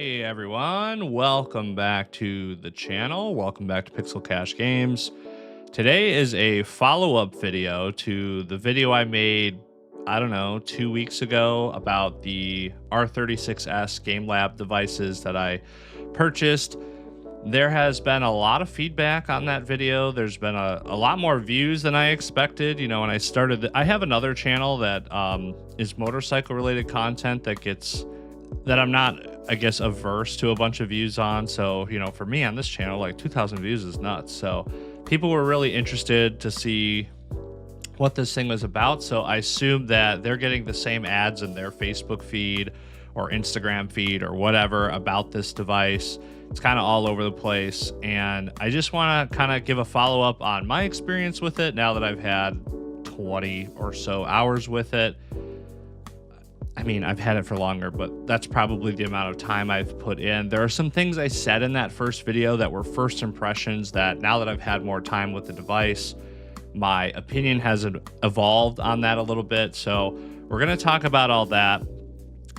Hey everyone, welcome back to the channel. Welcome back to Pixel Cash Games. Today is a follow-up video to the video I made, I don't know, 2 weeks ago about the R36S Game Lab devices that I purchased. There has been a lot of feedback on that video. There's been a lot more views than I expected. You know, when I started, I have another channel that is motorcycle related content that I'm not, I guess, averse to a bunch of views on. So, you know, for me on this channel, like 2,000 views is nuts. So people were really interested to see what this thing was about. So I assume that they're getting the same ads in their Facebook feed or Instagram feed or whatever about this device. It's kind of all over the place. And I just want to kind of give a follow up on my experience with it now that I've had 20 or so hours with it. I mean, I've had it for longer, but that's probably the amount of time I've put in. There are some things I said in that first video that were first impressions that now that I've had more time with the device, my opinion has evolved on that a little bit. So we're going to talk about all that.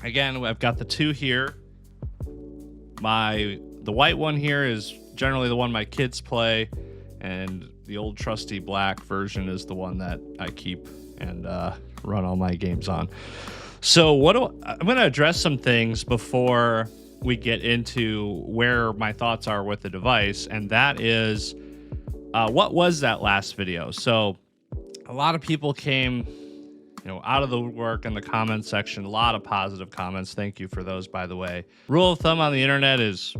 Again, I've got the two here. The white one here is generally the one my kids play, and the old trusty black version is the one that I keep and run all my games on. So I'm going to address some things before we get into where my thoughts are with the device, and that is what was that last video? So a lot of people came, out of the woodwork in the comments section. A lot of positive comments. Thank you for those, by the way. Rule of thumb on the internet is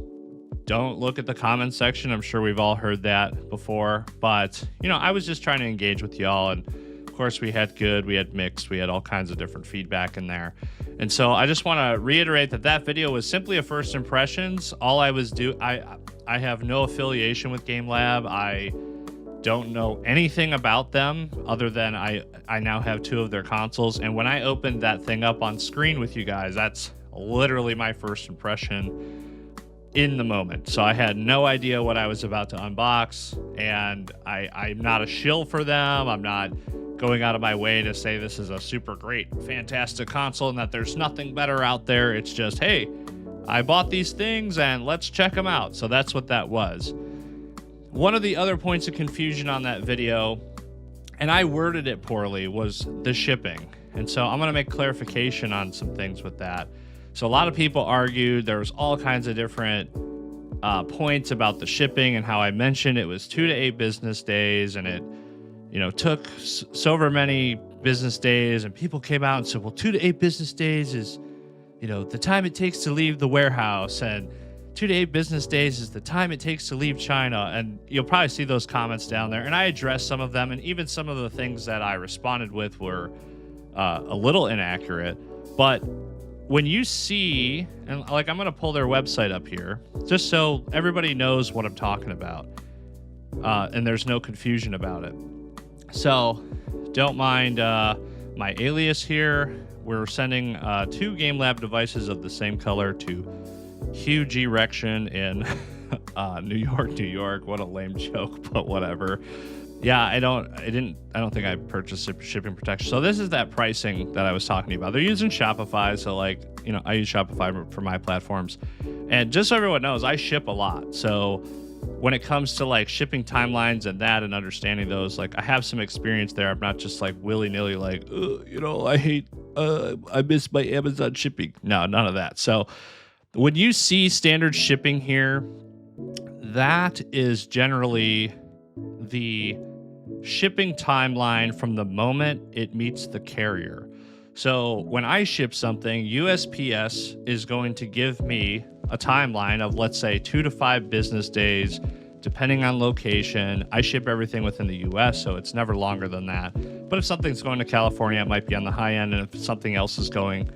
don't look at the comment section. I'm sure we've all heard that before, but I was just trying to engage with y'all, and of course, we had good, we had mixed, we had all kinds of different feedback in there. And so I just want to reiterate that video was simply a first impressions. All I was I have no affiliation with Game Lab. I don't know anything about them other than I now have 2 of their consoles. And when I opened that thing up on screen with you guys, that's literally my first impression in the moment. So I had no idea what I was about to unbox, and I'm not a shill for them. I'm not going out of my way to say this is a super great, fantastic console and that there's nothing better out there. It's just, hey, I bought these things and let's check them out. So that's what that was. One of the other points of confusion on that video, and I worded it poorly, was the shipping. And so I'm going to make clarification on some things with that. So a lot of people argued there was all kinds of different points about the shipping and how I mentioned it was 2 to 8 business days, and it took so many business days, and people came out and said, well, 2 to 8 business days is, the time it takes to leave the warehouse, and 2 to 8 business days is the time it takes to leave China. And you'll probably see those comments down there. And I addressed some of them, and even some of the things that I responded with were a little inaccurate. But when you see, and like, I'm going to pull their website up here just so everybody knows what I'm talking about, and there's no confusion about it. So don't mind my alias here. We're sending 2 Game Lab devices of the same color to Huge Erection in New York, New York. What a lame joke, but whatever. Yeah, I don't think I purchased shipping protection. So this is that pricing that I was talking about. They're using Shopify, so I use Shopify for my platforms. And just so everyone knows, I ship a lot. So when it comes to shipping timelines and that and understanding those, I have some experience there. I'm not just willy-nilly I miss my Amazon shipping. No, none of that. So when you see standard shipping here, that is generally the shipping timeline from the moment it meets the carrier. So when I ship something, USPS is going to give me a timeline of, let's say, 2 to 5 business days, depending on location. I ship everything within the US, so it's never longer than that. But if something's going to California, it might be on the high end. And if something else is going,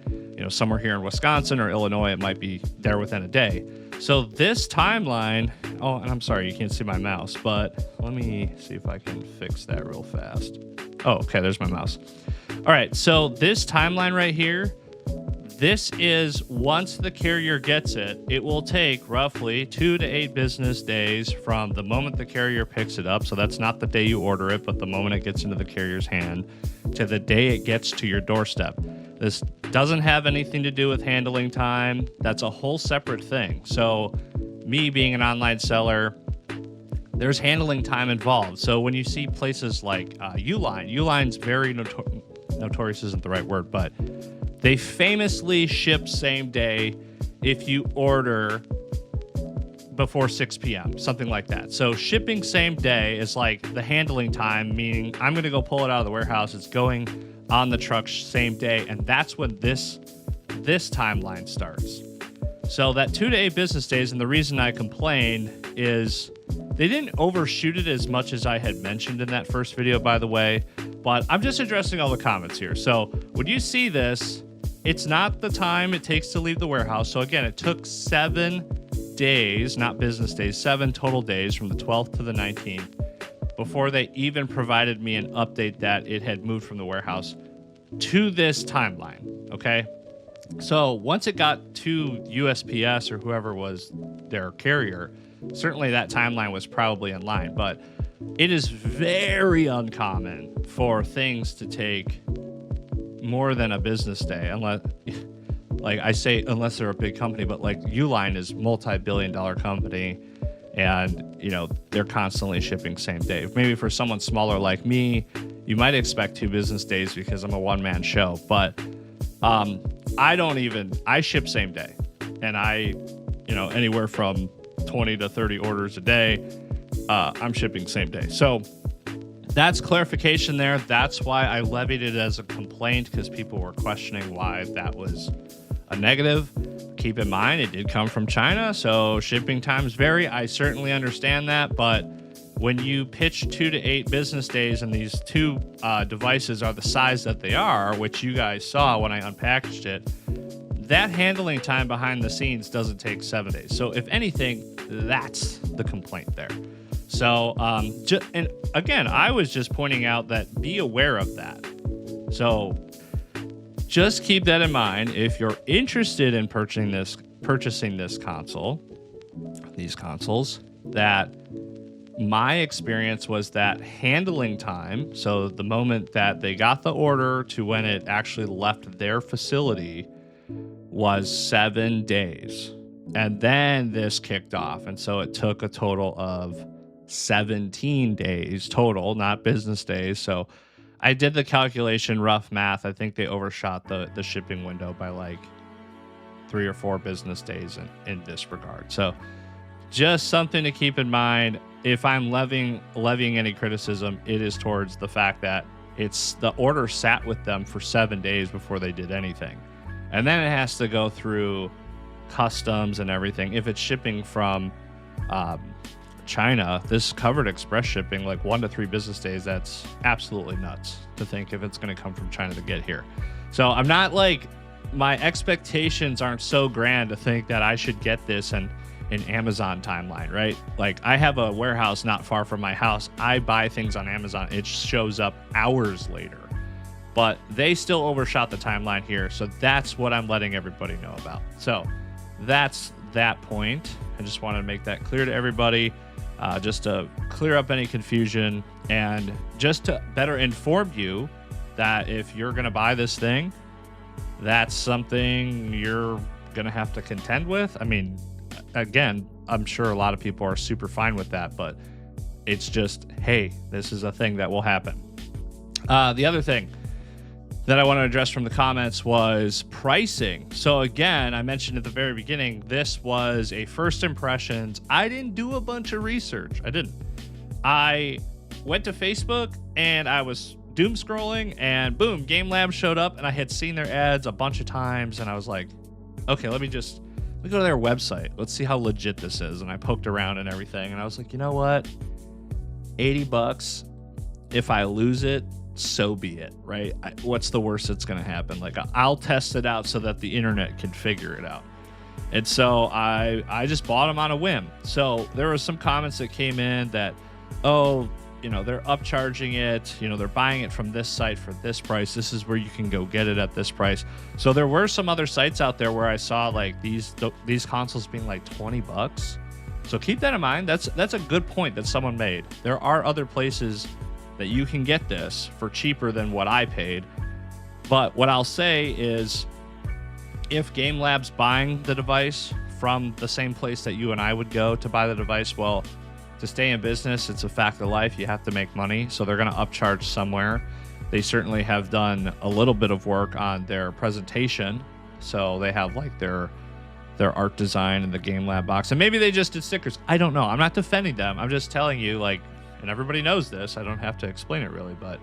somewhere here in Wisconsin or Illinois, it might be there within a day. So this timeline, oh, and I'm sorry, you can't see my mouse, but let me see if I can fix that real fast. Oh, okay, there's my mouse. All right, so this timeline right here, this is once the carrier gets it, it will take roughly 2 to 8 business days from the moment the carrier picks it up. So that's not the day you order it, but the moment it gets into the carrier's hand to the day it gets to your doorstep. This doesn't have anything to do with handling time. That's a whole separate thing. So me being an online seller, there's handling time involved. So when you see places like Uline's very notorious isn't the right word, but they famously ship same day if you order before 6 p.m., something like that. So shipping same day is like the handling time, meaning I'm going to go pull it out of the warehouse. It's going on the truck same day, and that's when this timeline starts. So that 2 to 8 business days, and the reason I complain is they didn't overshoot it as much as I had mentioned in that first video, by the way, but I'm just addressing all the comments here. So when you see this, it's not the time it takes to leave the warehouse. So again, it took 7 days, not business days, 7 total days from the 12th to the 19th before they even provided me an update that it had moved from the warehouse to this timeline, okay? So once it got to USPS or whoever was their carrier, certainly that timeline was probably in line, but it is very uncommon for things to take more than a business day, unless, like I say, unless they're a big company, but like Uline is multi-billion-dollar company, and you know they're constantly shipping same day. Maybe for someone smaller like me, you might expect 2 business days because I'm a one-man show, but I ship same day, and I, anywhere from 20 to 30 orders a day, I'm shipping same day. So that's clarification there. That's why I levied it as a complaint, because people were questioning why that was a negative. Keep in mind, it did come from China, so shipping times vary. I certainly understand that, but when you pitch 2 to 8 business days and these 2 devices are the size that they are, which you guys saw when I unpackaged it, that handling time behind the scenes doesn't take 7 days. So if anything, that's the complaint there. So, and again, I was just pointing out that be aware of that. So just keep that in mind if you're interested in purchasing this console, these consoles, that my experience was that handling time, so the moment that they got the order to when it actually left their facility, was 7 days. And then this kicked off. And so it took a total of 17 days total, not business days. So I did the calculation, rough math. I think they overshot the shipping window by like 3 or 4 business days in this regard. So just something to keep in mind. If I'm levying any criticism, it is towards the fact that the order sat with them for 7 days before they did anything. And then it has to go through customs and everything. If it's shipping from China, this covered express shipping, like 1 to 3 business days. That's absolutely nuts to think if it's going to come from China to get here. So I'm not like, my expectations aren't so grand to think that I should get this in Amazon timeline, right? Like I have a warehouse not far from my house. I buy things on Amazon. It shows up hours later, but they still overshot the timeline here. So that's what I'm letting everybody know about. So that's that point. I just wanted to make that clear to everybody. Just to clear up any confusion and just to better inform you that if you're going to buy this thing, that's something you're going to have to contend with. I mean, again, I'm sure a lot of people are super fine with that, but it's just, hey, this is a thing that will happen. The other thing that I want to address from the comments was pricing. So again, I mentioned at the very beginning, this was a first impressions. I didn't do a bunch of research. I didn't. I went to Facebook and I was doom scrolling and boom, Game Lab showed up, and I had seen their ads a bunch of times, and I was like, okay, let me go to their website. Let's see how legit this is. And I poked around and everything, and I was like, you know what? $80. If I lose it, so be it, right? What's the worst that's going to happen? Like, I'll test it out so that the internet can figure it out. And so I just bought them on a whim. So there were some comments that came in that, they're upcharging it. They're buying it from this site for this price. This is where you can go get it at this price. So there were some other sites out there where I saw like these consoles being like $20. So keep that in mind. That's a good point that someone made. There are other places that you can get this for cheaper than what I paid. But what I'll say is, if Game Lab's buying the device from the same place that you and I would go to buy the device, well, to stay in business, it's a fact of life. You have to make money, so they're going to upcharge somewhere. They certainly have done a little bit of work on their presentation, so they have like their art design in the Game Lab box, and maybe they just did stickers. I don't know. I'm not defending them. I'm just telling you, like, and everybody knows this. I don't have to explain it really, but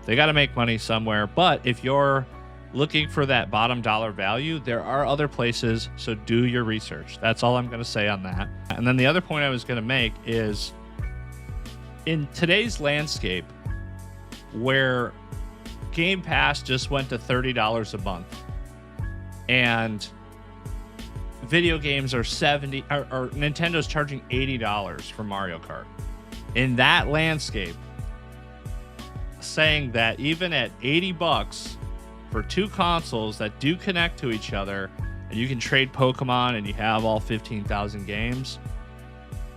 they got to make money somewhere. But if you're looking for that bottom dollar value, there are other places, so do your research. That's all I'm going to say on that. And then the other point I was going to make is, in today's landscape, where Game Pass just went to $30 a month, and video games are $70, or Nintendo's charging $80 for Mario Kart. In that landscape, saying that even at $80 for two consoles that do connect to each other, and you can trade Pokemon and you have all 15,000 games,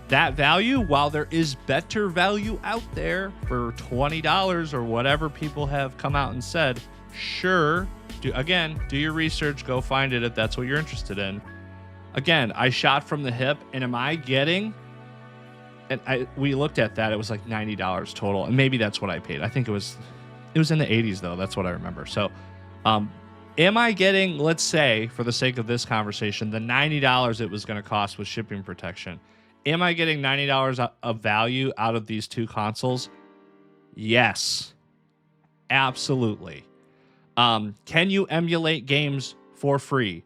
that value, while there is better value out there for $20 or whatever people have come out and said, sure, do your research, go find it if that's what you're interested in. Again, I shot from the hip, and am I getting, and we looked at that, it was like $90 total, and maybe that's what I paid. I think it was in the 80s though, that's what I remember. So am I getting, let's say for the sake of this conversation, the $90 it was going to cost with shipping protection? Am I getting $90 of value out of these two consoles? Yes, absolutely. Can you emulate games for free?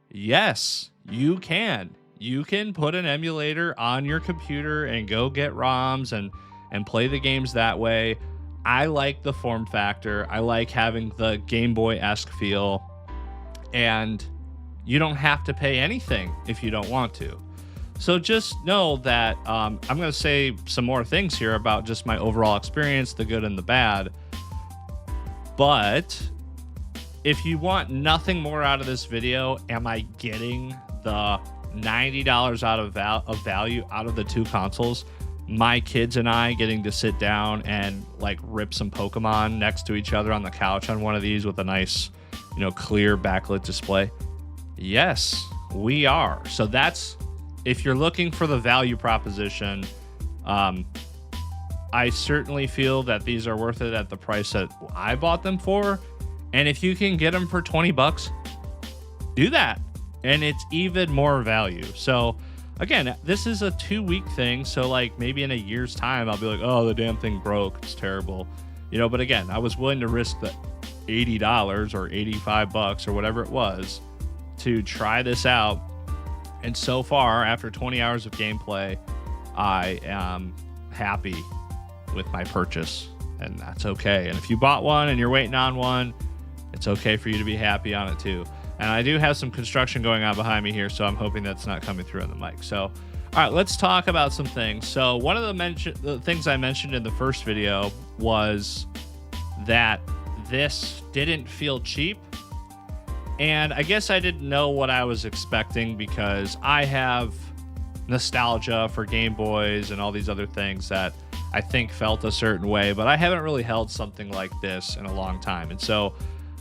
Yes, you can. You can put an emulator on your computer and go get ROMs and play the games that way. I like the form factor. I like having the Game Boy-esque feel. And you don't have to pay anything if you don't want to. So just know that I'm going to say some more things here about just my overall experience, the good and the bad. But if you want nothing more out of this video, am I getting the $90 out of value out of the two consoles? My kids and I getting to sit down and like rip some Pokemon next to each other on the couch on one of these with a nice, clear backlit display? Yes, we are. So that's, if you're looking for the value proposition, I certainly feel that these are worth it at the price that I bought them for. And if you can get them for $20, do that. And it's even more value. So again, this is a 2-week thing. So like maybe in a year's time, I'll be like, oh, the damn thing broke. It's terrible. But again, I was willing to risk the $80 or $85 or whatever it was to try this out. And so far, after 20 hours of gameplay, I am happy with my purchase, and that's okay. And if you bought one and you're waiting on one, it's okay for you to be happy on it too. And I do have some construction going on behind me here, so I'm hoping that's not coming through on the mic. So, all right, let's talk about some things. So one of the things I mentioned in the first video was that this didn't feel cheap. And I guess I didn't know what I was expecting because I have nostalgia for Game Boys and all these other things that I think felt a certain way, but I haven't really held something like this in a long time. And so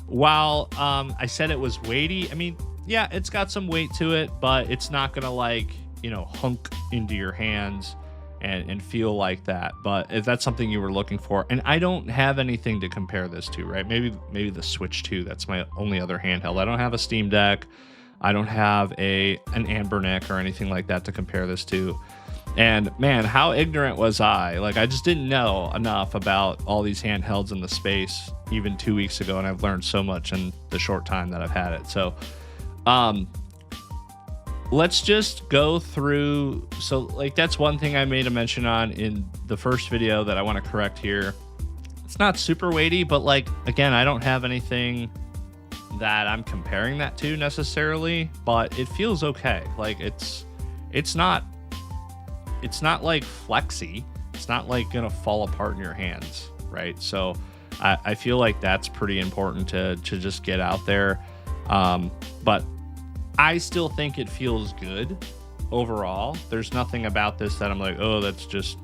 while I said it was weighty, I mean, yeah, it's got some weight to it, but it's not going to like, hunk into your hands and feel like that. But if that's something you were looking for, and I don't have anything to compare this to, right? Maybe the Switch 2, that's my only other handheld. I don't have a Steam Deck. I don't have an Anbernic or anything like that to compare this to. And man, how ignorant was I? Like, I just didn't know enough about all these handhelds in the space even 2 weeks ago, and I've learned so much in the short time that I've had it. So, let's just go through. So like, that's one thing I made a mention on in the first video that I want to correct here. It's not super weighty, but like, again, I don't have anything that I'm comparing that to necessarily, but it feels okay. Like it's not like flexy. It's not like gonna fall apart in your hands, right? So I feel like that's pretty important to just get out there. But I still think it feels good overall. There's nothing about this that I'm like, oh, that's just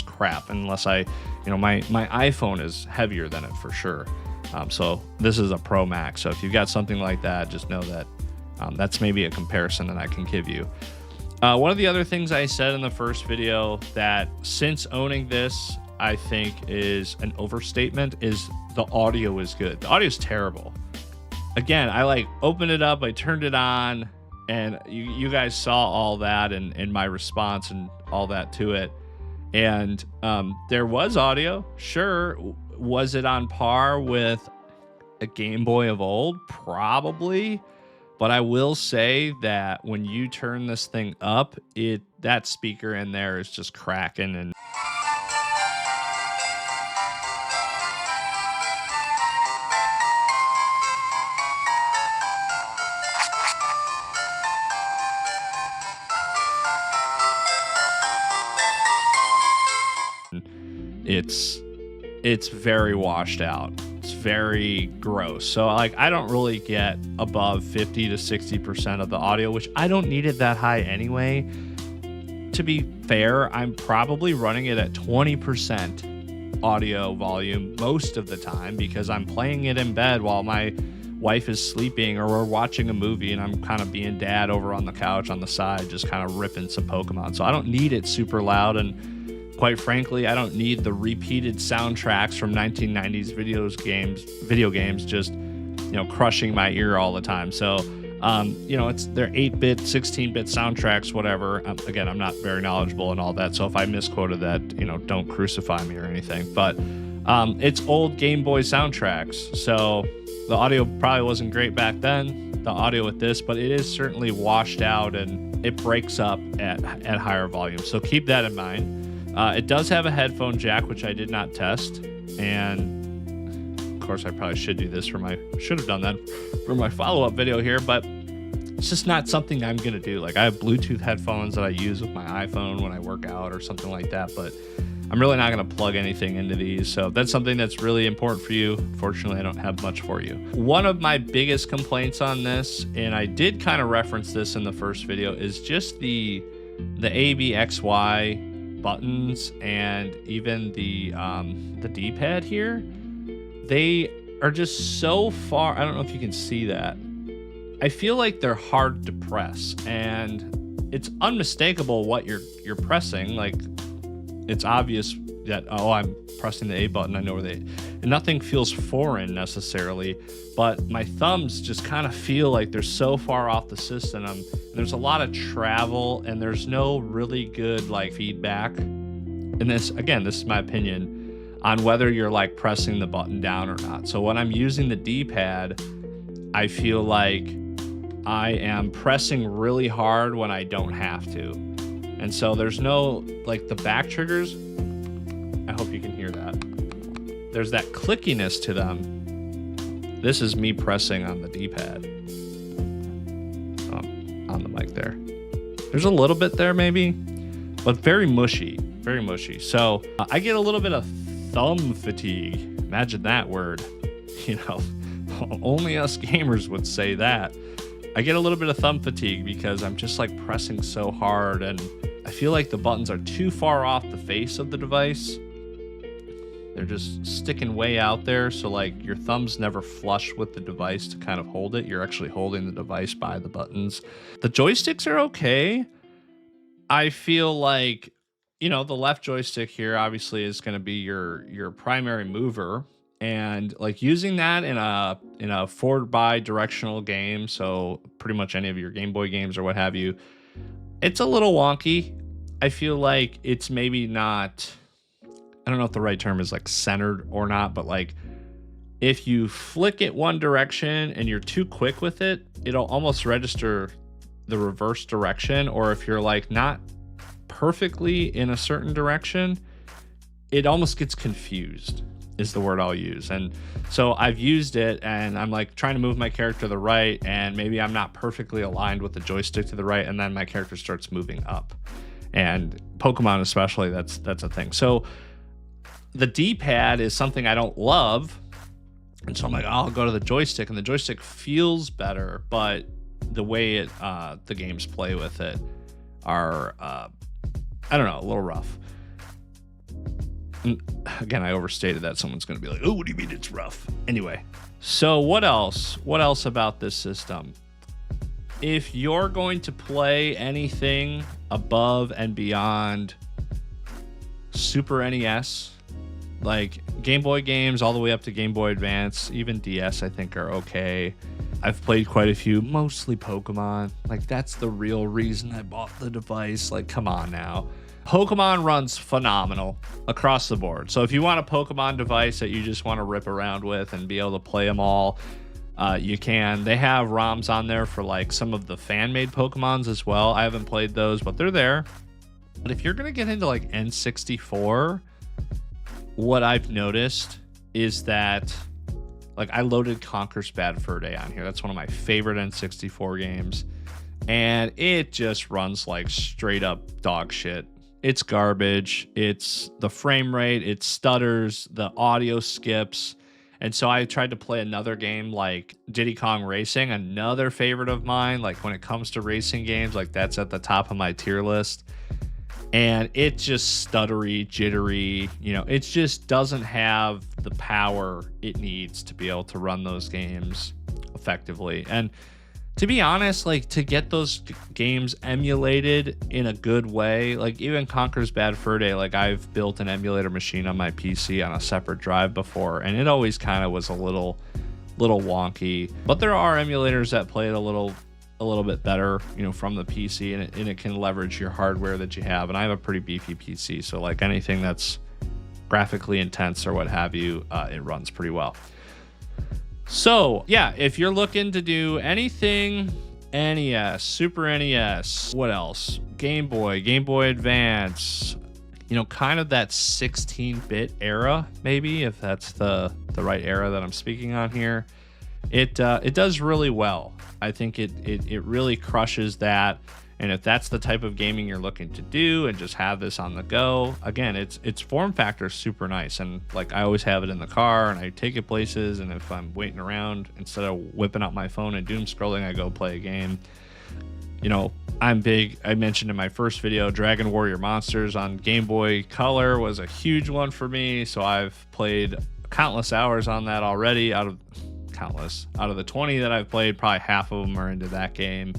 crap. Unless my iPhone is heavier than it for sure. So this is a Pro Max. So if you've got something like that, just know that that's maybe a comparison that I can give you. One of the other things I said in the first video that since owning this, I think is an overstatement, is the audio is good. The audio is terrible. Again, I like opened it up, I turned it on, and you guys saw all that and my response and all that to it. And there was audio. Sure. Was it on par with a Game Boy of old? Probably. But I will say that when you turn this thing up, that speaker in there is just cracking, and it's very washed out. It's very gross. So like I don't really get above 50 to 60% of the audio, which I don't need it that high anyway. To be fair, I'm probably running it at 20% audio volume most of the time because I'm playing it in bed while my wife is sleeping, or we're watching a movie and I'm kind of being dad over on the couch on the side, just kind of ripping some Pokemon. So I don't need it super loud, and quite frankly, I don't need the repeated soundtracks from 1990s video games just, crushing my ear all the time. So, they're 8-bit, 16-bit soundtracks, whatever. Again, I'm not very knowledgeable and all that, so if I misquoted that, don't crucify me or anything. But it's old Game Boy soundtracks, so the audio probably wasn't great back then, the audio with this, but it is certainly washed out and it breaks up at higher volume. So keep that in mind. It does have a headphone jack, which I did not test, and of course I probably should have done that for my follow-up video here, but it's just not something I'm gonna do. Like I have Bluetooth headphones that I use with my iPhone when I work out or something like that, but I'm really not gonna plug anything into these. So if that's something that's really important for you, fortunately I don't have much for you. One of my biggest complaints on this, and I did kind of reference this in the first video, is just the A, B, X, Y buttons, and even the D-pad here. They are just so far, I don't know if you can see that. I feel like they're hard to press, and it's unmistakable what you're pressing. Like it's obvious that, oh, I'm pressing the A button, I know where and nothing feels foreign necessarily, but my thumbs just kind of feel like they're so far off the system. There's a lot of travel, and there's no really good like feedback. And this is my opinion on whether you're like pressing the button down or not. So when I'm using the D-pad, I feel like I am pressing really hard when I don't have to. And so there's no, like the back triggers, I hope you can hear that. There's that clickiness to them. This is me pressing on the D-pad. On the mic there. There's a little bit there maybe, but very mushy, very mushy. So I get a little bit of thumb fatigue. Imagine that word. Only us gamers would say that. I get a little bit of thumb fatigue because I'm just like pressing so hard, and I feel like the buttons are too far off the face of the device. They're just sticking way out there, so like your thumb's never flush with the device to kind of hold it. You're actually holding the device by the buttons. The joysticks are okay. I feel like, the left joystick here obviously is going to be your primary mover, and like using that in a forward bi-directional game, so pretty much any of your Game Boy games or what have you, it's a little wonky. I feel like it's maybe not, I don't know if the right term is like centered or not, but like if you flick it one direction and you're too quick with it, it'll almost register the reverse direction. Or if you're like not perfectly in a certain direction, it almost gets confused is the word I'll use. And so I've used it and I'm like trying to move my character to the right, and maybe I'm not perfectly aligned with the joystick to the right, and then my character starts moving up. And Pokemon especially, that's a thing. So the D-pad is something I don't love, and so I'm like, I'll go to the joystick, and the joystick feels better, but the way the games play with it are I don't know, a little rough. Again, I overstated that. Someone's going to be like, oh, what do you mean it's rough? Anyway, so what else? What else about this system? If you're going to play anything above and beyond Super NES, like Game Boy games all the way up to Game Boy Advance, even DS, I think are okay. I've played quite a few, mostly Pokemon. Like, that's the real reason I bought the device. Like, come on now. Pokemon runs phenomenal across the board. So if you want a Pokemon device that you just want to rip around with and be able to play them all, you can. They have ROMs on there for like some of the fan-made Pokemons as well. I haven't played those, but they're there. But if you're going to get into like N64, what I've noticed is that, like, I loaded Conker's Bad Fur Day on here. That's one of my favorite N64 games. And it just runs like straight up dog shit. It's garbage. It's the frame rate. It stutters. The audio skips. And so I tried to play another game like Diddy Kong Racing, another favorite of mine. Like, when it comes to racing games, like, that's at the top of my tier list. And it just stuttery, jittery, you know, it just doesn't have the power it needs to be able to run those games effectively. And to be honest, like, to get those games emulated in a good way, like even Conker's Bad Fur Day, like, I've built an emulator machine on my PC on a separate drive before, and it always kind of was a little wonky. But there are emulators that play it a little bit better, you know, from the PC, and it can leverage your hardware that you have. And I have a pretty beefy PC, so like anything that's graphically intense or what have you, it runs pretty well. So yeah, if you're looking to do anything NES, Super NES, what else? Game Boy Advance, you know, kind of that 16-bit era, maybe, if that's the right era that I'm speaking on here. It does really well. I think it really crushes that. And if that's the type of gaming you're looking to do and just have this on the go, again, its form factor is super nice. And like, I always have it in the car and I take it places. And if I'm waiting around, instead of whipping out my phone and doom scrolling, I go play a game. You know, I'm big. I mentioned in my first video, Dragon Warrior Monsters on Game Boy Color was a huge one for me. So I've played countless hours on that already. Out of the 20 that I've played, probably half of them are into that game.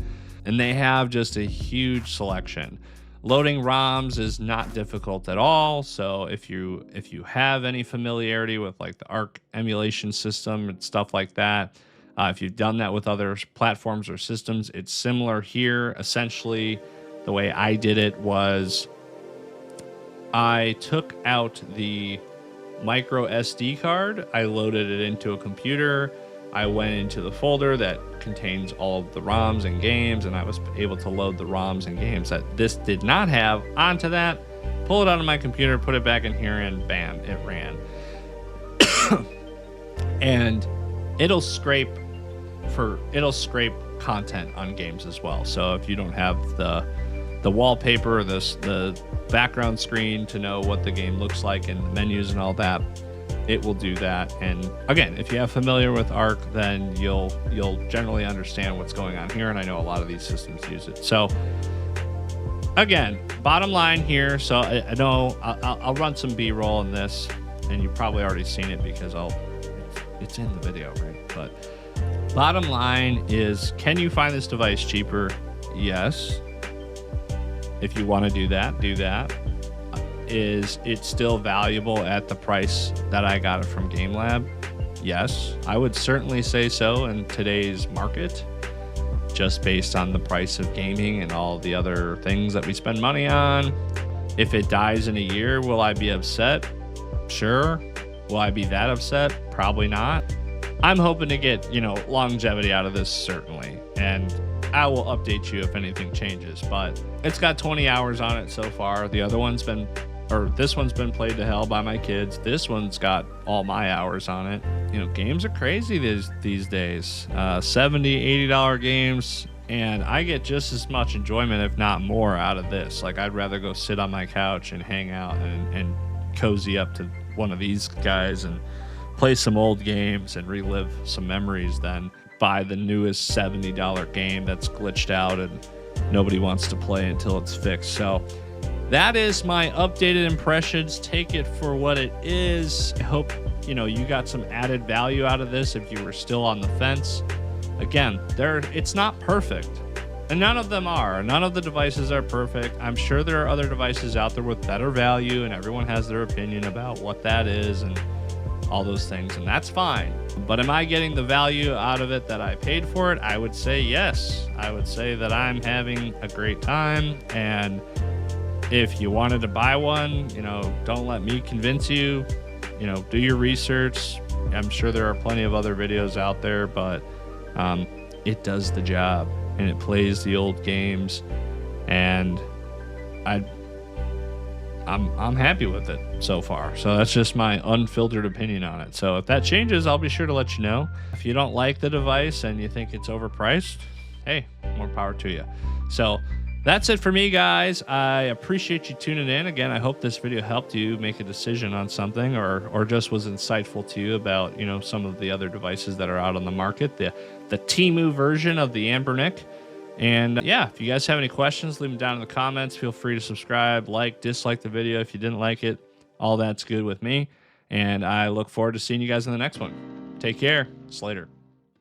And they have just a huge selection. Loading ROMs is not difficult at all. So if you have any familiarity with like the ARC emulation system and stuff like that, if you've done that with other platforms or systems, it's similar here. Essentially, the way I did it was I took out the micro SD card, I loaded it into a computer, I went into the folder that contains all of the ROMs and games, and I was able to load the ROMs and games that this did not have onto that, pull it out of my computer, put it back in here, and bam, it ran. And it'll scrape content on games as well. So if you don't have the wallpaper or the background screen to know what the game looks like and the menus and all that, it will do that. And again, if you have familiar with ARC, then you'll generally understand what's going on here. And I know a lot of these systems use it. So again, bottom line here. So I know I'll run some B-roll in this, and you've probably already seen it because it's in the video, right? But bottom line is, can you find this device cheaper? Yes. If you want to do that, do that. Is it still valuable at the price that I got it from Game Lab? Yes, I would certainly say so in today's market, just based on the price of gaming and all the other things that we spend money on. If it dies in a year, will I be upset? Sure. Will I be that upset? Probably not. I'm hoping to get, longevity out of this, certainly. And I will update you if anything changes, but it's got 20 hours on it so far. This one's been played to hell by my kids. This one's got all my hours on it. Games are crazy these days. $70, $80 games, and I get just as much enjoyment, if not more, out of this. Like, I'd rather go sit on my couch and hang out and cozy up to one of these guys and play some old games and relive some memories than buy the newest $70 game that's glitched out and nobody wants to play until it's fixed. So that is my updated impressions. Take it for what it is. I hope, you know, you got some added value out of this if you were still on the fence. Again, it's not perfect. And none of them are. None of the devices are perfect. I'm sure there are other devices out there with better value, and everyone has their opinion about what that is and all those things, and that's fine. But am I getting the value out of it that I paid for it? I would say yes. I would say that I'm having a great time, and if you wanted to buy one, you know, don't let me convince you. You know, do your research. I'm sure there are plenty of other videos out there, but it does the job. And it plays the old games, and I'm happy with it so far. So that's just my unfiltered opinion on it. So if that changes, I'll be sure to let you know. If you don't like the device and you think it's overpriced, hey, more power to you. So that's it for me, guys. I appreciate you tuning in. Again, I hope this video helped you make a decision on something, or just was insightful to you about, you know, some of the other devices that are out on the market, the Temu version of the Ambernick. And yeah, if you guys have any questions, leave them down in the comments. Feel free to subscribe, like, dislike the video if you didn't like it. All that's good with me. And I look forward to seeing you guys in the next one. Take care. See you later.